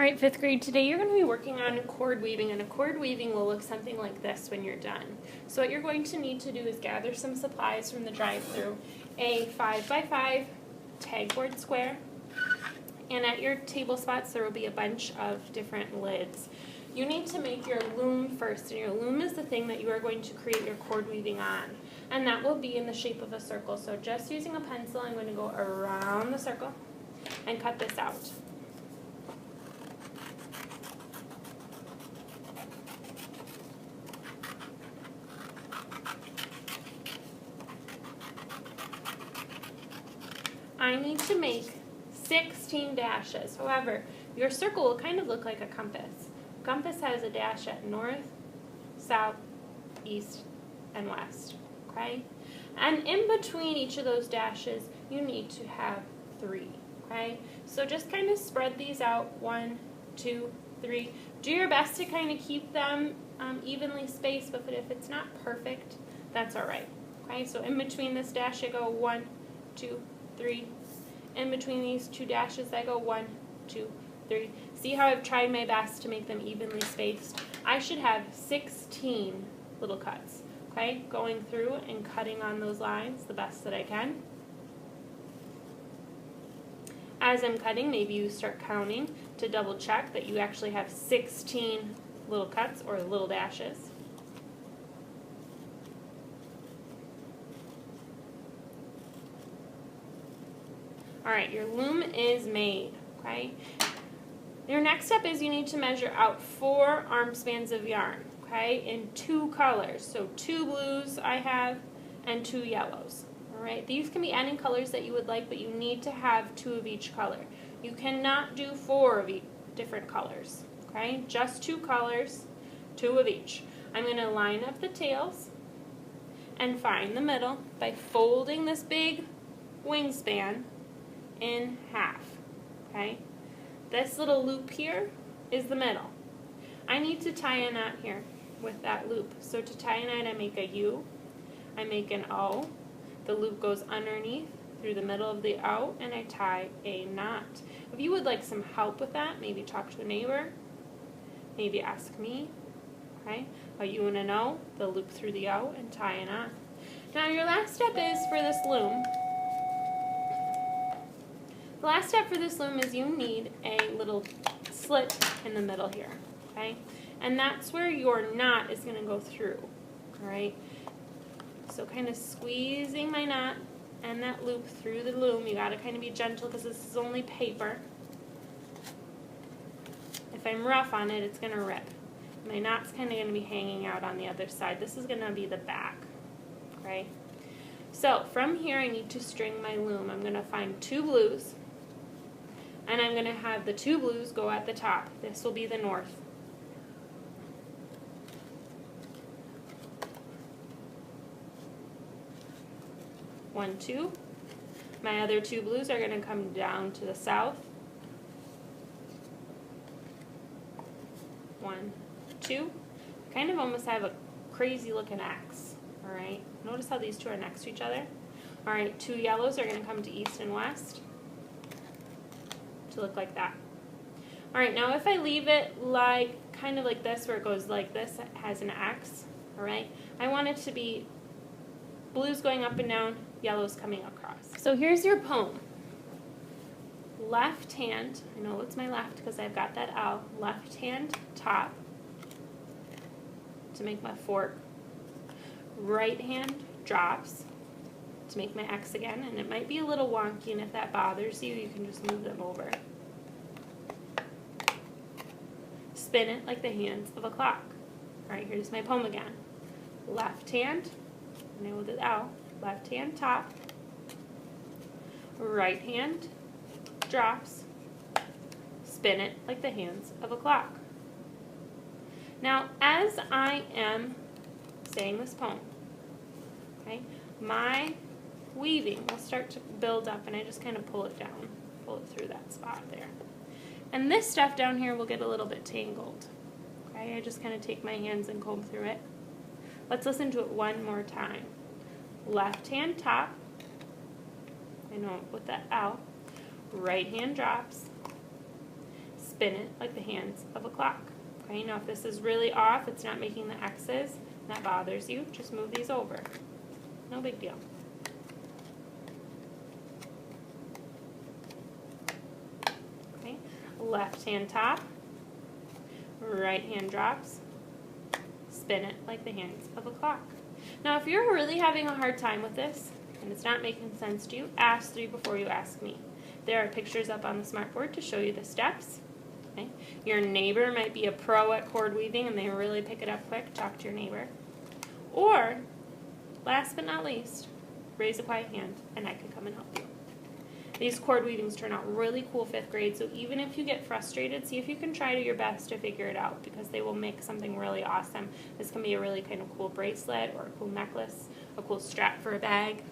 All right, fifth grade, today you're going to be working on cord weaving, and a cord weaving will look something like this when you're done. So what you're going to need to do is gather some supplies from the drive-thru, a 5x5 tag board square, and at your table spots there will be a bunch of different lids. You need to make your loom first, and your loom is the thing that you are going to create your cord weaving on, and that will be in the shape of a circle. So just using a pencil, I'm going to go around the circle and cut this out. I need to make 16 dashes. However, your circle will kind of look like a compass. A compass has a dash at north, south, east, and west, okay? And in between each of those dashes, you need to have 3, okay? So just kind of spread these out, 1, 2, 3. Do your best to kind of keep them evenly spaced, but if it's not perfect, that's all right, okay? So in between this dash, I go 1, 2, 3. In between these 2 dashes, I go 1, 2, 3. See how I've tried my best to make them evenly spaced? I should have 16 little cuts, okay? Going through and cutting on those lines the best that I can. As I'm cutting, maybe you start counting to double check that you actually have 16 little cuts or little dashes. Alright, your loom is made, okay? Your next step is you need to measure out 4 arm spans of yarn, okay, in 2 colors. So 2 blues I have and 2 yellows, alright? These can be any colors that you would like, but you need to have 2 of each color. You cannot do 4 of different colors, okay? Just 2 colors, 2 of each. I'm going to line up the tails and find the middle by folding this big wingspan in half, okay? This little loop here is the middle. I need to tie a knot here with that loop. So to tie a knot, I make a U, I make an O, the loop goes underneath through the middle of the O, and I tie a knot. If you would like some help with that, maybe talk to a neighbor, maybe ask me, okay? A U and an O, the loop through the O, and tie a knot. Now your last step is for this loom. The last step for this loom is you need a little slit in the middle here, okay? And that's where your knot is going to go through, all right? So kind of squeezing my knot and that loop through the loom. You got to kind of be gentle because this is only paper. If I'm rough on it, it's going to rip. My knot's kind of going to be hanging out on the other side. This is going to be the back, okay? So from here, I need to string my loom. I'm going to find 2 blues. And I'm going to have the 2 blues go at the top. This will be the north. One, 2. My other 2 blues are going to come down to the south. 1, 2. Kind of almost have a crazy looking X. Alright, notice how these 2 are next to each other. Alright, 2 yellows are going to come to east and west to look like that. Alright, now if I leave it like kind of like this, where it goes like this, it has an X, alright, I want it to be blues going up and down, yellows coming across. So here's your poem. Left hand, I know it's my left because I've got that L, left hand top to make my fork, right hand drops to make my X again, and it might be a little wonky, and if that bothers you, you can just move them over. Spin it like the hands of a clock. Alright, here's my poem again. Left hand, and I with the L, left hand top, right hand drops, spin it like the hands of a clock. Now, as I am saying this poem, okay, my weaving will start to build up, and I just kind of pull it down, pull it through that spot there. And this stuff down here will get a little bit tangled. Okay, I just kind of take my hands and comb through it. Let's listen to it one more time. Left hand top, I know with that L, right hand drops, spin it like the hands of a clock. Okay, now if this is really off, it's not making the X's, and that bothers you, just move these over. No big deal. Okay, left hand top, right hand drops, spin it like the hands of a clock. Now if you're really having a hard time with this, and it's not making sense to you, ask 3 before you ask me. There are pictures up on the smartboard to show you the steps. Okay? Your neighbor might be a pro at cord weaving and they really pick it up quick. Talk to your neighbor. Or, last but not least, raise a quiet hand and I can come and help you. These cord weavings turn out really cool 5th grade, so even if you get frustrated, see if you can try to your best to figure it out, because they will make something really awesome. This can be a really kind of cool bracelet or a cool necklace, a cool strap for a bag.